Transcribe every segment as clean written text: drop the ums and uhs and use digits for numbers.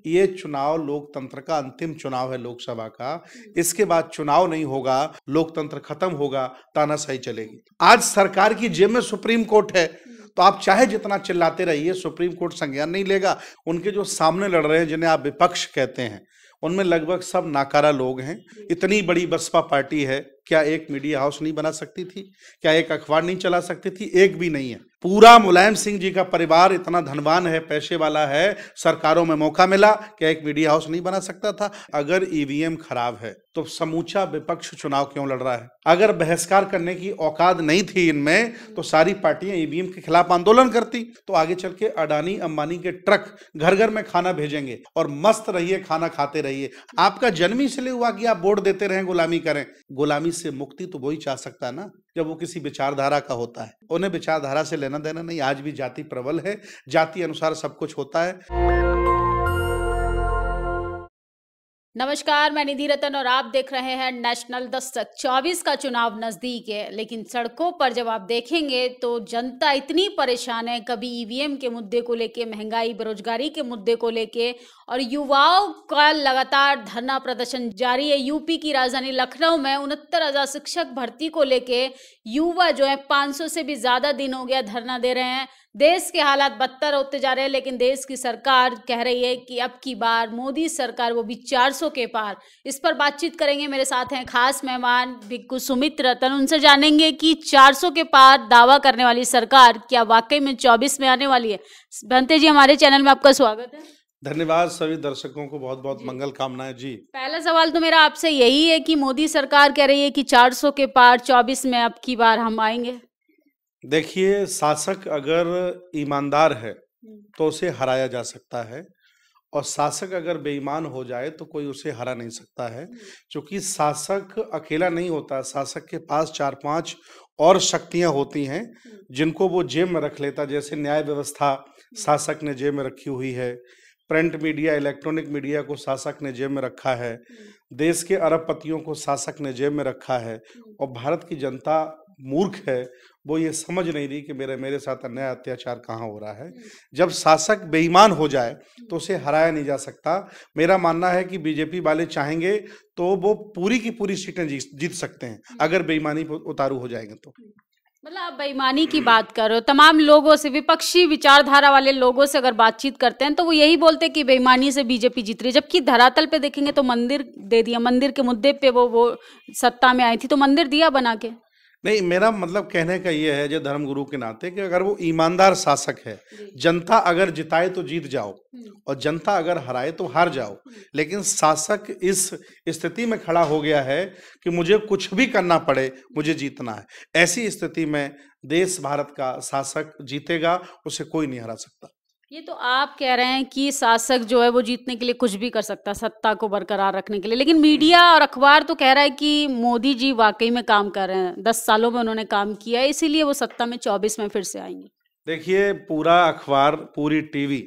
ये चुनाव लोकतंत्र का अंतिम चुनाव है लोकसभा का। इसके बाद चुनाव नहीं होगा, लोकतंत्र खत्म होगा, तानाशाही चलेगी। आज सरकार की जेब में सुप्रीम कोर्ट है, तो आप चाहे जितना चिल्लाते रहिए, सुप्रीम कोर्ट संज्ञान नहीं लेगा। उनके जो सामने लड़ रहे हैं, जिन्हें आप विपक्ष कहते हैं, उनमें लगभग सब नाकारा लोग हैं। इतनी बड़ी बसपा पार्टी है, क्या एक मीडिया हाउस नहीं बना सकती थी? क्या एक अखबार नहीं चला सकती थी? एक भी नहीं है। पूरा मुलायम सिंह जी का परिवार इतना धनवान है, पैसे वाला है, सरकारों में मौका मिला, क्या एक मीडिया हाउस नहीं बना सकता था? अगर ईवीएम खराब है तो समूचा विपक्ष चुनाव क्यों लड़ रहा है? अगर बहिष्कार करने की औकात नहीं थी इनमें, तो सारी पार्टियां ईवीएम के खिलाफ आंदोलन करती। तो आगे चल के अडानी अंबानी के ट्रक घर घर में खाना भेजेंगे और मस्त रहिए, खाना खाते रहिए। आपका जन्म इसलिए हुआ कि आप वोट देते रहें, गुलामी करें। गुलामी से मुक्ति तो वही चाह सकता है ना जब वो किसी विचारधारा का होता है। उन्हें विचारधारा से लेना देना नहीं। आज भी जाति प्रबल है, जाति अनुसार सब कुछ होता है। नमस्कार, मैं निधि रतन और आप देख रहे हैं नेशनल दस्तक। 24 का चुनाव नजदीक है, लेकिन सड़कों पर जब आप देखेंगे तो जनता इतनी परेशान है, कभी ईवीएम के मुद्दे को लेके, महंगाई बेरोजगारी के मुद्दे को लेके, और युवाओं का लगातार धरना प्रदर्शन जारी है। यूपी की राजधानी लखनऊ में 69,000 शिक्षक भर्ती को लेके युवा जो है 500 से भी ज्यादा दिन हो गया धरना दे रहे हैं। देश के हालात बदतर होते जा रहे हैं, लेकिन देश की सरकार कह रही है कि अब की बार मोदी सरकार, वो भी 400 के पार। इस पर बातचीत करेंगे। मेरे साथ हैं खास मेहमान भिक्खु सुमित रतन। उनसे जानेंगे कि 400 के पार दावा करने वाली सरकार क्या वाकई में 24 में आने वाली है। बंते जी, हमारे चैनल में आपका स्वागत है। धन्यवाद। सभी दर्शकों को बहुत बहुत मंगल कामनाएं जी। पहला सवाल तो मेरा आपसे यही है कि मोदी सरकार कह रही है कि 400 के पार 24 में अब की बार हम आएंगे। देखिए, शासक अगर ईमानदार है तो उसे हराया जा सकता है, और शासक अगर बेईमान हो जाए तो कोई उसे हरा नहीं सकता है। क्योंकि शासक अकेला नहीं होता, शासक के पास 4-5 और शक्तियां होती हैं जिनको वो जेब में रख लेता। जैसे न्याय व्यवस्था शासक ने जेब में रखी हुई है, प्रिंट मीडिया, इलेक्ट्रॉनिक मीडिया को शासक ने जेब में रखा है, देश के अरबपतियों को शासक ने जेब में रखा है। और भारत की जनता मूर्ख है, वो ये समझ नहीं रही कि मेरे साथ अन्याय अत्याचार कहाँ हो रहा है। जब शासक बेईमान हो जाए तो उसे हराया नहीं जा सकता। मेरा मानना है कि बीजेपी वाले चाहेंगे तो वो पूरी की पूरी सीटें जीत सकते हैं, अगर बेईमानी उतारू हो जाएंगे तो। मतलब आप बेईमानी की बात कर रहे हो। तमाम लोगों से, विपक्षी विचारधारा वाले लोगों से अगर बातचीत करते हैं तो वो यही बोलते हैं कि बेईमानी से बीजेपी जीत रही है, जबकि धरातल पे देखेंगे तो मंदिर दे दिया, मंदिर के मुद्दे पे वो सत्ता में आई थी तो मंदिर दिया बना के। नहीं, मेरा मतलब कहने का ये है, जो धर्मगुरु के नाते, कि अगर वो ईमानदार शासक है, जनता अगर जिताए तो जीत जाओ और जनता अगर हराए तो हार जाओ। लेकिन शासक इस स्थिति में खड़ा हो गया है कि मुझे कुछ भी करना पड़े, मुझे जीतना है। ऐसी स्थिति में देश भारत का शासक जीतेगा, उसे कोई नहीं हरा सकता। ये तो आप कह रहे हैं कि शासक जो है वो जीतने के लिए कुछ भी कर सकता है, सत्ता को बरकरार रखने के लिए, लेकिन मीडिया और अखबार तो कह रहा है कि मोदी जी वाकई में काम कर रहे हैं, 10 सालों में उन्होंने काम किया है, इसीलिए वो सत्ता में 24 में फिर से आएंगे। देखिए, पूरा अखबार, पूरी टीवी,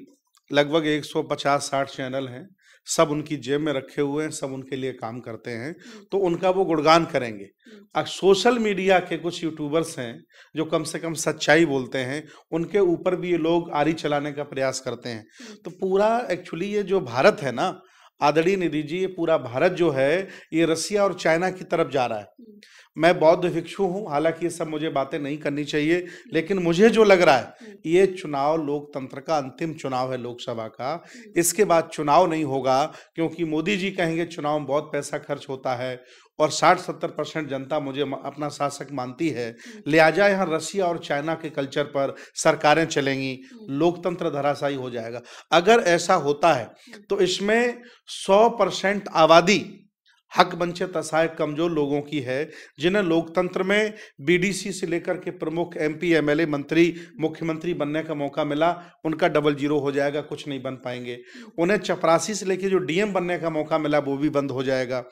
लगभग 150-60 चैनल हैं, सब उनकी जेब में रखे हुए हैं, सब उनके लिए काम करते हैं, तो उनका वो गुणगान करेंगे। अब सोशल मीडिया के कुछ यूट्यूबर्स हैं जो कम से कम सच्चाई बोलते हैं, उनके ऊपर भी ये लोग आरी चलाने का प्रयास करते हैं। तो पूरा एक्चुअली ये जो भारत है ना, आदरणीय निधि जी, ये पूरा भारत जो है ये रसिया और चाइना की तरफ जा रहा है। मैं बौद्ध भिक्षु हूँ, हालांकि ये सब मुझे बातें नहीं करनी चाहिए, लेकिन मुझे जो लग रहा है, ये चुनाव लोकतंत्र का अंतिम चुनाव है लोकसभा का। इसके बाद चुनाव नहीं होगा, क्योंकि मोदी जी कहेंगे चुनाव में बहुत पैसा खर्च होता है और 60-70% जनता मुझे अपना शासक मानती है, लिहाजा यहाँ रसिया और चाइना के कल्चर पर सरकारें चलेंगी, लोकतंत्र धराशायी हो जाएगा। अगर ऐसा होता है तो इसमें 100% आबादी हक वंचित असहाय कमजोर लोगों की है, जिन्हें लोकतंत्र में बीडीसी से लेकर के प्रमुख एमपी, एमएलए, मंत्री, मुख्यमंत्री बनने का मौका मिला, उनका 00 हो जाएगा, कुछ नहीं बन पाएंगे। उन्हें चपरासी से लेकर जो डीएम बनने का मौका मिला वो भी बंद हो जाएगा।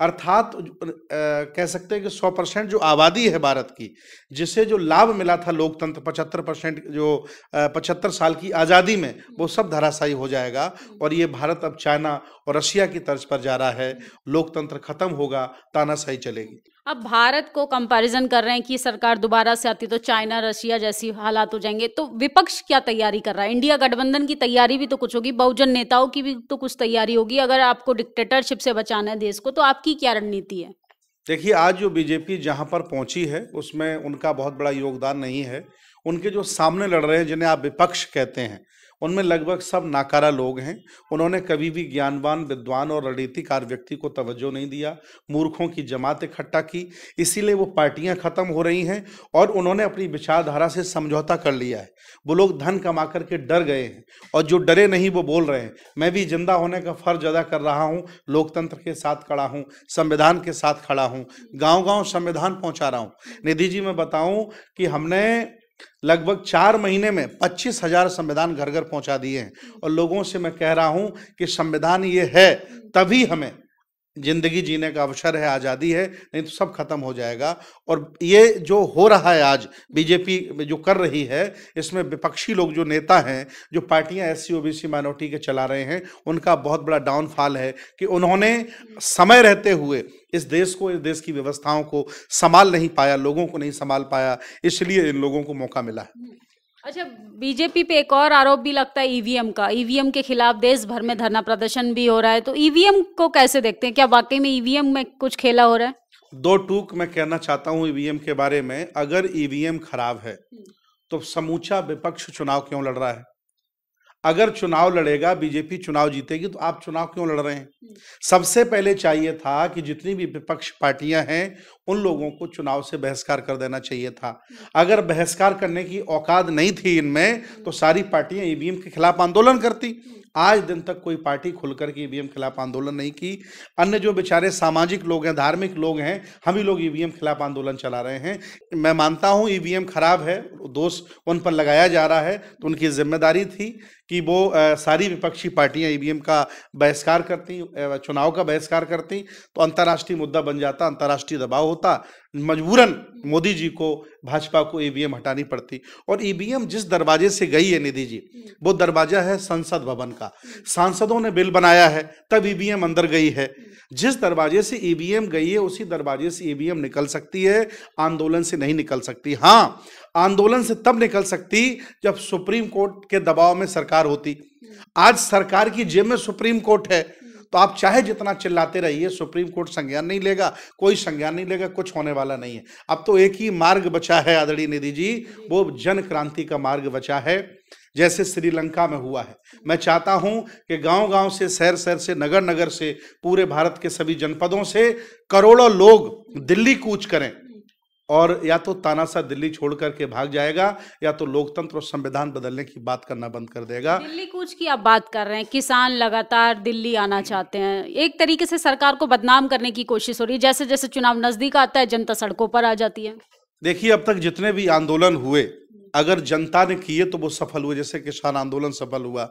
अर्थात कह सकते हैं कि 100% जो आबादी है भारत की, जिसे जो लाभ मिला था लोकतंत्र 75% जो 75 साल की आज़ादी में, वो सब धराशायी हो जाएगा। और ये भारत अब चाइना और रशिया की तर्ज पर जा रहा है, लोकतंत्र खत्म होगा, तानाशाही चलेगी। अब भारत को कंपैरिजन कर रहे हैं कि सरकार दोबारा से आती तो चाइना रशिया जैसी हालात हो जाएंगे, तो विपक्ष क्या तैयारी कर रहा है? इंडिया गठबंधन की तैयारी भी तो कुछ होगी, बहुजन नेताओं की भी तो कुछ तैयारी होगी। अगर आपको डिक्टेटरशिप से बचाना है देश को, तो आपकी क्या रणनीति है? देखिए, आज जो बीजेपी जहां पर पहुंची है उसमें उनका बहुत बड़ा योगदान नहीं है। उनके जो सामने लड़ रहे हैं, जिन्हें आप विपक्ष कहते हैं, उनमें लगभग सब नाकारा लोग हैं। उन्होंने कभी भी ज्ञानवान, विद्वान और रणनीतिकार व्यक्ति को तवज्जो नहीं दिया, मूर्खों की जमात इकट्ठा की, इसीलिए वो पार्टियां खत्म हो रही हैं और उन्होंने अपनी विचारधारा से समझौता कर लिया है। वो लोग धन कमा करके डर गए हैं और जो डरे नहीं वो बोल रहे हैं। मैं भी जिंदा होने का फर्ज अदा कर रहा हूँ, लोकतंत्र के साथ खड़ा हूँ, संविधान के साथ खड़ा हूँ, गाँव-गाँव संविधान पहुँचा रहा हूँ। निधि जी, मैं बताऊँ कि हमने लगभग 4 महीने में 25,000 संविधान घर घर पहुंचा दिए हैं और लोगों से मैं कह रहा हूं कि संविधान ये है तभी हमें जिंदगी जीने का अवसर है, आजादी है, नहीं तो सब खत्म हो जाएगा। और ये जो हो रहा है आज बीजेपी जो कर रही है, इसमें विपक्षी लोग जो नेता हैं, जो पार्टियां एससी ओबीसी माइनॉरिटी के चला रहे हैं, उनका बहुत बड़ा डाउनफॉल है कि उन्होंने समय रहते हुए इस देश को, इस देश की व्यवस्थाओं को संभाल नहीं पाया, लोगों को नहीं संभाल पाया, इसलिए इन लोगों को मौका मिला है। अच्छा, बीजेपी पे एक और आरोप भी लगता है ईवीएम का। ईवीएम के खिलाफ देश भर में धरना प्रदर्शन भी हो रहा है, तो ईवीएम को कैसे देखते हैं? क्या वाकई में ईवीएम में कुछ खेला हो रहा है? 2 टूक मैं कहना चाहता हूं ईवीएम के बारे में। अगर ईवीएम खराब है तो समूचा विपक्ष चुनाव क्यों लड़ रहा है? अगर चुनाव लड़ेगा, बीजेपी चुनाव जीतेगी, तो आप चुनाव क्यों लड़ रहे हैं? सबसे पहले चाहिए था कि जितनी भी विपक्ष पार्टियां हैं उन लोगों को चुनाव से बहिष्कार कर देना चाहिए था। अगर बहिष्कार करने की औकात नहीं थी इनमें, तो सारी पार्टियां ईवीएम के खिलाफ आंदोलन करती। आज दिन तक कोई पार्टी खुलकर के ईवीएम खिलाफ आंदोलन नहीं की। अन्य जो बेचारे सामाजिक लोग हैं, धार्मिक लोग हैं, हम ही लोग ईवीएम खिलाफ आंदोलन चला रहे हैं। मैं मानता हूं ईवीएम खराब है, दोष उन पर लगाया जा रहा है, तो उनकी जिम्मेदारी थी कि वो सारी विपक्षी पार्टियां ईवीएम का बहिष्कार करती, चुनाव का बहिष्कार करती, तो अंतर्राष्ट्रीय मुद्दा बन जाता, अंतर्राष्ट्रीय दबाव होता, मजबूरन मोदी जी को, भाजपा को ईवीएम हटानी पड़ती। और ईवीएम जिस दरवाजे से गई है निधि जी, वो दरवाजा है संसद भवन का। सांसदों ने बिल बनाया है, तब ईवीएम अंदर गई है। जिस दरवाजे से ईवीएम गई है उसी दरवाजे से ईवीएम निकल सकती है, आंदोलन से नहीं निकल सकती। हाँ, आंदोलन से तब निकल सकती जब सुप्रीम कोर्ट के दबाव में सरकार होती। आज सरकार की जेब में सुप्रीम कोर्ट है, तो आप चाहे जितना चिल्लाते रहिए, सुप्रीम कोर्ट संज्ञान नहीं लेगा, कोई संज्ञान नहीं लेगा, कुछ होने वाला नहीं है। अब तो एक ही मार्ग बचा है आदरणीय निधि जी, वो जन क्रांति का मार्ग बचा है, जैसे श्रीलंका में हुआ है। मैं चाहता हूं कि गांव-गांव से, शहर-शहर से, नगर-नगर से, पूरे भारत के सभी जनपदों से करोड़ों लोग दिल्ली कूच करें, और या तो तानाशाह दिल्ली छोड़ करके भाग जाएगा, या तो लोकतंत्र और संविधान बदलने की बात करना बंद कर देगा। दिल्ली कूच की आप बात कर रहे हैं, किसान लगातार दिल्ली आना चाहते हैं, एक तरीके से सरकार को बदनाम करने की कोशिश हो रही है। जैसे जैसे चुनाव नजदीक आता है, जनता सड़कों पर आ जाती है। देखिए, अब तक जितने भी आंदोलन हुए, अगर जनता ने किए तो वो सफल हुए। जैसे किसान आंदोलन सफल हुआ,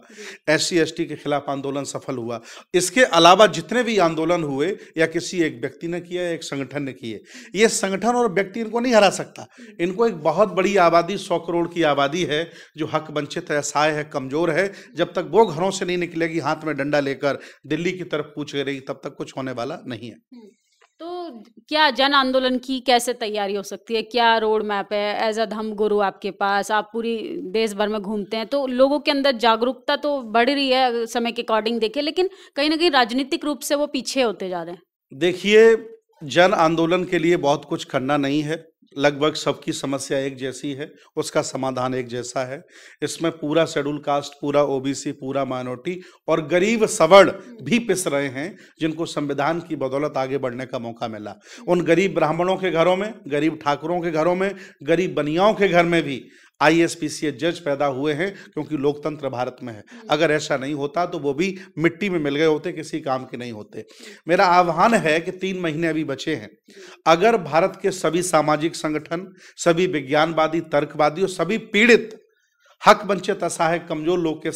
SC ST के खिलाफ आंदोलन सफल हुआ। इसके अलावा जितने भी आंदोलन हुए, या किसी एक व्यक्ति ने किया, एक संगठन ने किए, ये संगठन और व्यक्ति इनको नहीं हरा सकता। इनको एक बहुत बड़ी आबादी, 100 करोड़ की आबादी है, जो हक वंचित है, असहाय है, कमजोर है। जब तक वो घरों से नहीं निकलेगी हाथ में डंडा लेकर दिल्ली की तरफ कूच करेगी, तब तक कुछ होने वाला नहीं है। तो क्या जन आंदोलन की कैसे तैयारी हो सकती है? क्या रोड मैप है? एज अ धम्म गुरु आपके पास, आप पूरी देश भर में घूमते हैं, तो लोगों के अंदर जागरूकता तो बढ़ रही है समय के अकॉर्डिंग देखे, लेकिन कहीं ना कहीं राजनीतिक रूप से वो पीछे होते जा रहे हैं। देखिए, जन आंदोलन के लिए बहुत कुछ करना नहीं है। लगभग सबकी समस्या एक जैसी है, उसका समाधान एक जैसा है। इसमें पूरा शेड्यूल कास्ट, पूरा OBC, पूरा माइनॉरिटी और गरीब सवर्ण भी पिस रहे हैं, जिनको संविधान की बदौलत आगे बढ़ने का मौका मिला। उन गरीब ब्राह्मणों के घरों में, गरीब ठाकुरों के घरों में, गरीब बनियाओं के घर में भी IAS PCS जज पैदा हुए हैं, क्योंकि लोकतंत्र भारत में है। अगर ऐसा नहीं होता तो वो भी मिट्टी में मिल गए होते, किसी काम के नहीं होते। मेरा आह्वान है कि 3 महीने अभी बचे हैं। अगर भारत के सभी सामाजिक संगठन, सभी विज्ञानवादी, तर्कवादी और सभी पीड़ित हक वंचित असहाय कमजोर लोग के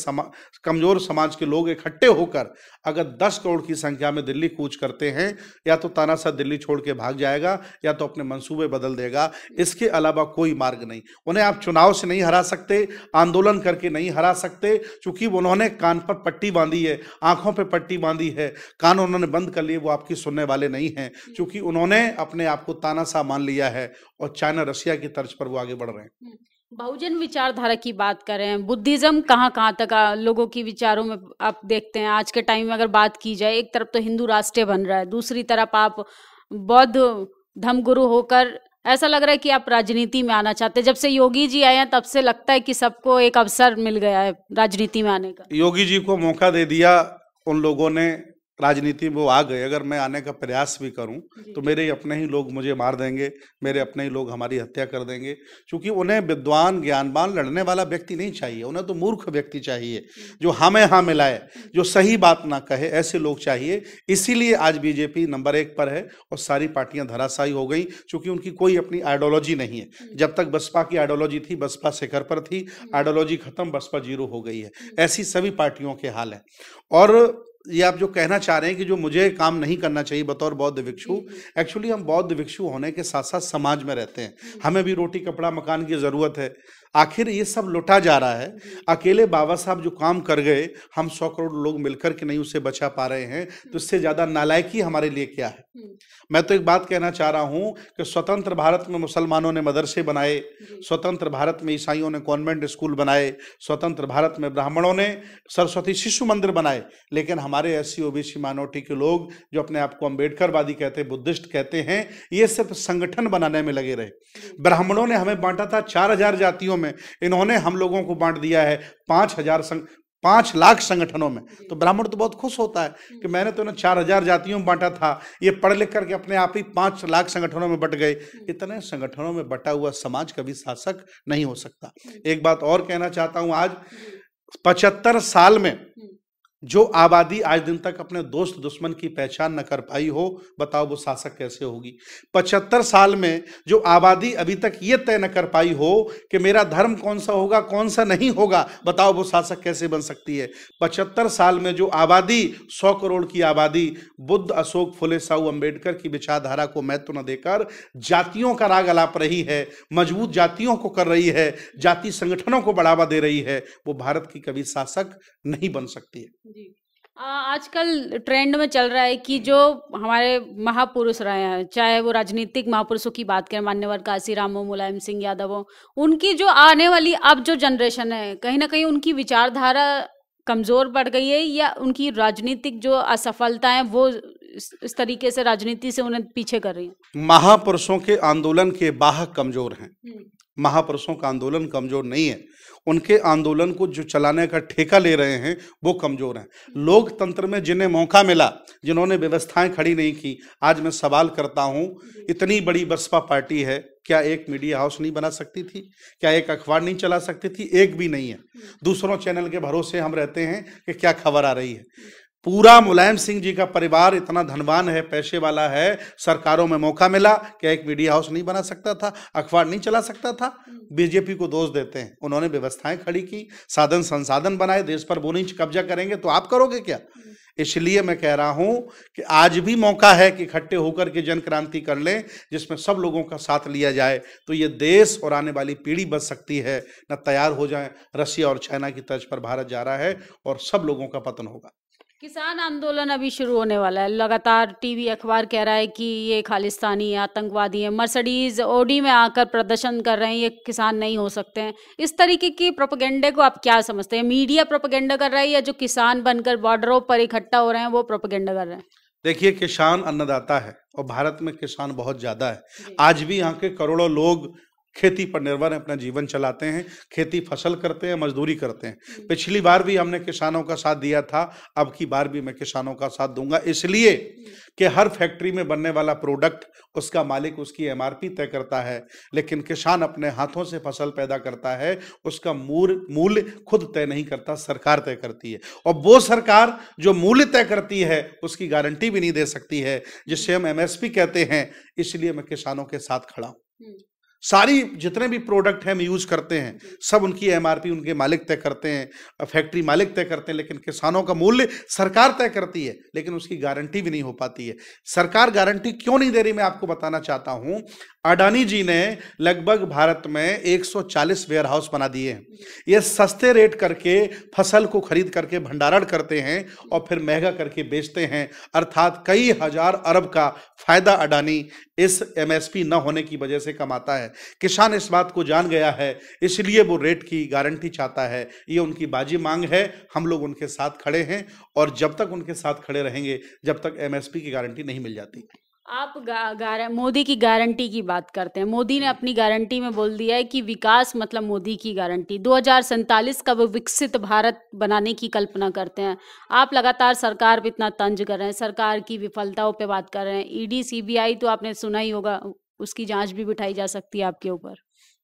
कमजोर समाज के लोग इकट्ठे होकर अगर 10 करोड़ की संख्या में दिल्ली कूच करते हैं, या तो तानाशाह दिल्ली छोड़ के भाग जाएगा या तो अपने मंसूबे बदल देगा। इसके अलावा कोई मार्ग नहीं। उन्हें आप चुनाव से नहीं हरा सकते, आंदोलन करके नहीं हरा सकते, क्योंकि उन्होंने कान पर पट्टी बांधी है, आंखों पर पट्टी बांधी है, कान उन्होंने बंद कर लिए, वो आपकी सुनने वाले नहीं हैं, क्योंकि उन्होंने अपने आप को तानाशाह मान लिया है और चाइना रशिया की तर्ज पर वो आगे बढ़ रहे हैं। बहुजन विचारधारा की बात करें, बुद्धिज्म कहाँ तक लोगों की विचारों में आप देखते हैं? आज के टाइम में अगर बात की जाए, एक तरफ तो हिंदू राष्ट्रीय बन रहा है, दूसरी तरफ आप बौद्ध धर्मगुरु होकर ऐसा लग रहा है कि आप राजनीति में आना चाहते हैं। जब से योगी जी आए हैं तब से लगता है कि सबको एक अवसर मिल गया है राजनीति में आने का। योगी जी को मौका दे दिया उन लोगों ने, राजनीति में वो आ गए। अगर मैं आने का प्रयास भी करूं तो मेरे अपने ही लोग मुझे मार देंगे, मेरे अपने ही लोग हमारी हत्या कर देंगे, क्योंकि उन्हें विद्वान ज्ञानवान लड़ने वाला व्यक्ति नहीं चाहिए, उन्हें तो मूर्ख व्यक्ति चाहिए जो हाँ में हाँ मिलाए, जो सही बात ना कहे, ऐसे लोग चाहिए। इसीलिए आज बीजेपी नंबर 1 पर है और सारी पार्टियां धराशायी हो गई, क्योंकि उनकी कोई अपनी आइडियोलॉजी नहीं है। जब तक बसपा की आइडियोलॉजी थी, बसपा शिखर पर थी, आइडियोलॉजी खत्म, बसपा 0 हो गई है। ऐसी सभी पार्टियों के हाल है। और ये आप जो कहना चाह रहे हैं कि जो मुझे काम नहीं करना चाहिए बतौर बौद्ध भिक्षु, एक्चुअली हम बौद्ध भिक्षु होने के साथ साथ समाज में रहते हैं, हमें भी रोटी कपड़ा मकान की जरूरत है। आखिर ये सब लुटा जा रहा है। अकेले बाबा साहब जो काम कर गए, हम 100 करोड़ लोग मिलकर के नहीं उसे बचा पा रहे हैं, तो इससे ज्यादा नालायकी हमारे लिए क्या है। मैं तो एक बात कहना चाह रहा हूं कि स्वतंत्र भारत में मुसलमानों ने मदरसे बनाए, स्वतंत्र भारत में ईसाइयों ने कॉन्वेंट स्कूल बनाए, स्वतंत्र भारत में ब्राह्मणों ने सरस्वती शिशु मंदिर बनाए, लेकिन हमारे एससी ओबीसी माइनॉरिटी के लोग जो अपने आप को अम्बेडकरवादी कहते हैं, बुद्धिस्ट कहते हैं, ये सिर्फ संगठन बनाने में लगे रहे। ब्राह्मणों ने हमें बांटा था 4000 जातियों में, इन्होंने हम लोगों को बांट दिया है 5 लाख संगठनों में। तो ब्राह्मण तो बहुत खुश होता है कि मैंने तो इन्हें 4000 जातियों में बांटा था, ये पढ़ लिख करके अपने आप ही 5 लाख संगठनों में बट गए। इतने संगठनों में बटा हुआ समाज कभी शासक नहीं हो सकता। एक बात और कहना चाहता हूं, आज 75 साल में जो आबादी आज दिन तक अपने दोस्त दुश्मन की पहचान न कर पाई हो, बताओ वो शासक कैसे होगी। 75 साल में जो आबादी अभी तक ये तय न कर पाई हो कि मेरा धर्म कौन सा होगा कौन सा नहीं होगा, बताओ वो शासक कैसे बन सकती है। 75 साल में जो आबादी 100 करोड़ की आबादी बुद्ध, अशोक, फुले, साहू, अम्बेडकर की विचारधारा को महत्व न देकर जातियों का राग अलाप रही है, मजबूत जातियों को कर रही है, जाति संगठनों को बढ़ावा दे रही है, वो भारत की कभी शासक नहीं बन सकती है। आजकल ट्रेंड में चल रहा है कि जो हमारे महापुरुष रहे हैं, चाहे वो राजनीतिक महापुरुषों की बात करें, मान्यवर काशीराम हो, मुलायम सिंह यादव हो, उनकी जो आने वाली अब जो जनरेशन है, कहीं ना कहीं उनकी विचारधारा कमजोर पड़ गई है, या उनकी राजनीतिक जो असफलता है वो इस तरीके से राजनीति से उन्हें पीछे कर रही है। महापुरुषों के आंदोलन के वाहक कमजोर हैं, महापुरुषों का आंदोलन कमजोर नहीं है, उनके आंदोलन को जो चलाने का ठेका ले रहे हैं वो कमजोर हैं। लोकतंत्र में जिन्हें मौका मिला, जिन्होंने व्यवस्थाएं खड़ी नहीं की, आज मैं सवाल करता हूं, इतनी बड़ी बसपा पार्टी है, क्या एक मीडिया हाउस नहीं बना सकती थी? क्या एक अखबार नहीं चला सकती थी? एक भी नहीं है। दूसरों चैनल के भरोसे हम रहते हैं कि क्या खबर आ रही है। पूरा मुलायम सिंह जी का परिवार इतना धनवान है, पैसे वाला है, सरकारों में मौका मिला, क्या एक मीडिया हाउस नहीं बना सकता था? अखबार नहीं चला सकता था? बीजेपी को दोष देते हैं, उन्होंने व्यवस्थाएं खड़ी की, साधन संसाधन बनाए, देश पर वो नहीं कब्जा करेंगे तो आप करोगे क्या? इसलिए मैं कह रहा हूं कि आज भी मौका है कि इकट्ठे होकर के जन क्रांति कर लें, जिसमें सब लोगों का साथ लिया जाए, तो ये देश और आने वाली पीढ़ी बच सकती है। न तैयार हो जाए, रशिया और चाइना की तर्ज पर भारत जा रहा है और सब लोगों का पतन होगा। किसान आंदोलन अभी शुरू होने वाला है, लगातार टीवी अखबार कह रहा है कि ये खालिस्तानी आतंकवादी है, मर्सिडीज ऑडी में आकर प्रदर्शन कर रहे हैं, ये किसान नहीं हो सकते हैं। इस तरीके की प्रोपेगेंडा को आप क्या समझते हैं? मीडिया प्रोपेगेंडा कर रहा है या जो किसान बनकर बॉर्डरों पर इकट्ठा हो रहे हैं वो प्रोपेगेंडा कर रहे हैं? देखिए, किसान अन्नदाता है और भारत में किसान बहुत ज्यादा है। आज भी यहाँ के करोड़ों लोग खेती पर निर्भर हैं, अपना जीवन चलाते हैं, खेती फसल करते हैं, मजदूरी करते हैं। पिछली बार भी हमने किसानों का साथ दिया था, अब की बार भी मैं किसानों का साथ दूंगा, इसलिए कि हर फैक्ट्री में बनने वाला प्रोडक्ट उसका मालिक उसकी एमआरपी तय करता है, लेकिन किसान अपने हाथों से फसल पैदा करता है, उसका मूल्य खुद तय नहीं करता, सरकार तय करती है। और वो सरकार जो मूल्य तय करती है उसकी गारंटी भी नहीं दे सकती है, जिससे हम एमएसपी कहते हैं। इसलिए मैं किसानों के साथ खड़ा हूं। सारी जितने भी प्रोडक्ट हम यूज करते हैं सब उनकी एमआरपी उनके मालिक तय करते हैं, फैक्ट्री मालिक तय करते हैं, लेकिन किसानों का मूल्य सरकार तय करती है, लेकिन उसकी गारंटी भी नहीं हो पाती है। सरकार गारंटी क्यों नहीं दे रही, मैं आपको बताना चाहता हूं। अडानी जी ने लगभग भारत में 140 वेयर हाउस बना दिए हैं। ये सस्ते रेट करके फसल को खरीद करके भंडारण करते हैं और फिर महंगा करके बेचते हैं, अर्थात कई हजार अरब का फायदा अडानी इस एमएसपी न होने की वजह से कमाता है। किसान इस बात को जान गया है, इसलिए वो रेट की गारंटी चाहता है। ये उनकी बाजी मांग है, हम लोग उनके साथ खड़े हैं और जब तक उनके साथ खड़े रहेंगे जब तक एमएसपी की गारंटी नहीं मिल जाती। आप मोदी की गारंटी की बात करते हैं। मोदी ने अपनी गारंटी में बोल दिया है कि विकास मतलब मोदी की गारंटी। 2047 का वो विकसित भारत बनाने की कल्पना करते हैं। आप लगातार सरकार पे इतना तंज कर रहे हैं, सरकार की विफलताओं पे बात कर रहे हैं। ईडी सीबीआई तो आपने सुना ही होगा, उसकी जांच भी बिठाई जा सकती है आपके ऊपर।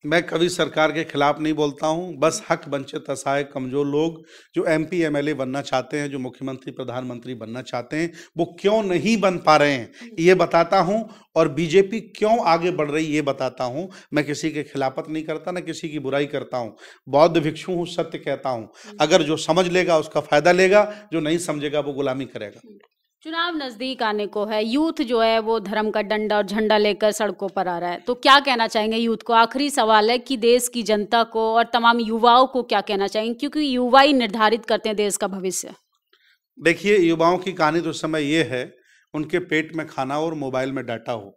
मैं कभी सरकार के खिलाफ नहीं बोलता हूं, बस हक वंचित असहाय कमजोर लोग जो एमपी एमएलए बनना चाहते हैं, जो मुख्यमंत्री प्रधानमंत्री बनना चाहते हैं, वो क्यों नहीं बन पा रहे हैं ये बताता हूं, और बीजेपी क्यों आगे बढ़ रही ये बताता हूं। मैं किसी के खिलाफत नहीं करता, ना किसी की बुराई करता हूं। बौद्ध भिक्षु हूं, सत्य कहता हूं। अगर जो समझ लेगा उसका फायदा लेगा, जो नहीं समझेगा वो गुलामी करेगा। चुनाव नजदीक आने को है, यूथ जो है वो धर्म का डंडा और झंडा लेकर सड़कों पर आ रहा है, तो क्या कहना चाहेंगे यूथ को? आखिरी सवाल है कि देश की जनता को और तमाम युवाओं को क्या कहना चाहेंगे, क्योंकि युवा ही निर्धारित करते हैं देश का भविष्य। देखिए, युवाओं की कहानी तो इस समय ये है, उनके पेट में खाना और मोबाइल में डाटा हो,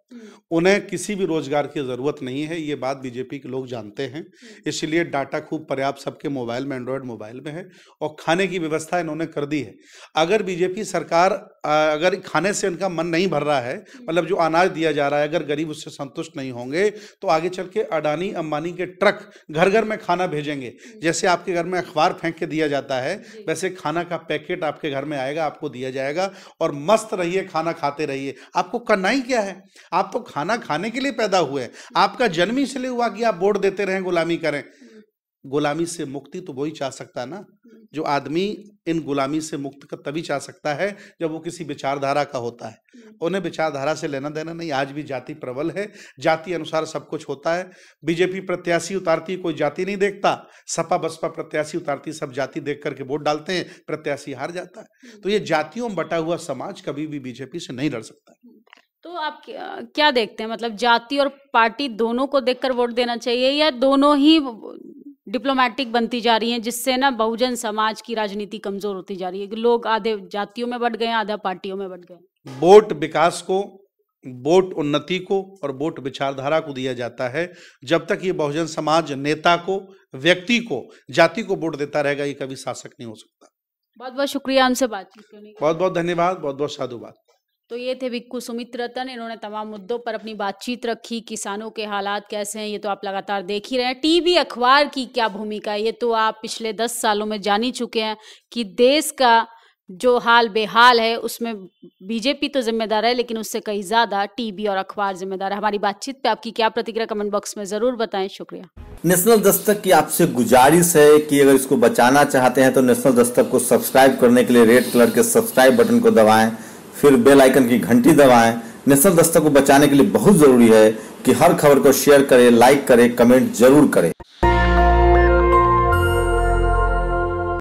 उन्हें किसी भी रोजगार की जरूरत नहीं है। ये बात बीजेपी के लोग जानते हैं, इसलिए डाटा खूब पर्याप्त सबके मोबाइल में, एंड्रॉयड मोबाइल में है, और खाने की व्यवस्था इन्होंने कर दी है। अगर बीजेपी सरकार अगर खाने से इनका मन नहीं भर रहा है, मतलब जो अनाज दिया जा रहा है, अगर गरीब उससे संतुष्ट नहीं होंगे, तो आगे चल के अडानी अंबानी के ट्रक घर घर में खाना भेजेंगे। जैसे आपके घर में अखबार फेंक के दिया जाता है, वैसे खाना का पैकेट आपके घर में आएगा, आपको दिया जाएगा, और मस्त रहिए, खाना खाते रहिए। आपको करना ही क्या है? आप तो खाना खाने के लिए पैदा हुए। आपका जन्म इसलिए हुआ कि आप वोट देते रहें, गुलामी करें। गुलामी से मुक्ति तो वही चाह सकता है ना, जो आदमी इन गुलामी से मुक्त तभी चाह सकता है जब वो किसी विचारधारा का होता है। उन्हें विचारधारा से लेना देना नहीं। आज भी जाति प्रबल है, जाति अनुसार सब कुछ होता है। बीजेपी प्रत्याशी उतारती कोई जाति नहीं देखता, सपा बसपा प्रत्याशी उतारती सब जाति देख करके वोट डालते हैं, प्रत्याशी हार जाता है। तो ये जातियों में बटा हुआ समाज कभी भी बीजेपी से नहीं लड़ सकता। तो आप क्या देखते हैं, मतलब जाति और पार्टी दोनों को देखकर वोट देना चाहिए, या दोनों ही डिप्लोमेटिक बनती जा रही हैं, जिससे ना बहुजन समाज की राजनीति कमजोर होती जा रही है? लोग आधे जातियों में बढ़ गए, आधा पार्टियों में बढ़ गए। वोट विकास को, वोट उन्नति को और वोट विचारधारा को दिया जाता है। जब तक ये बहुजन समाज नेता को, व्यक्ति को, जाति को वोट देता रहेगा, ये कभी शासक नहीं हो सकता। बहुत बहुत शुक्रिया हमसे बातचीत करने के लिए। बहुत बहुत धन्यवाद, बहुत बहुत साधुवाद। तो ये थे विक्कू सुमित्रतन, इन्होंने तमाम मुद्दों पर अपनी बातचीत रखी। किसानों के हालात कैसे हैं ये तो आप लगातार देख ही रहे हैं। टीवी अखबार की क्या भूमिका है ये तो आप पिछले 10 सालों में जान ही चुके हैं कि देश का जो हाल बेहाल है उसमें बीजेपी तो जिम्मेदार है, लेकिन उससे कहीं ज्यादा टीवी और अखबार जिम्मेदार है। हमारी बातचीत पे आपकी क्या प्रतिक्रिया कमेंट बॉक्स में जरूर बताएं। शुक्रिया। नेशनल दस्तक की आपसे गुजारिश है कि अगर इसको बचाना चाहते हैं तो नेशनल दस्तक को सब्सक्राइब करने के लिए रेड कलर के सब्सक्राइब बटन को दबाएं, फिर बेल आइकन की घंटी दबाएं। नेशनल दस्तक को बचाने के लिए बहुत जरूरी है कि हर खबर को शेयर करें, लाइक करें, कमेंट जरूर करें।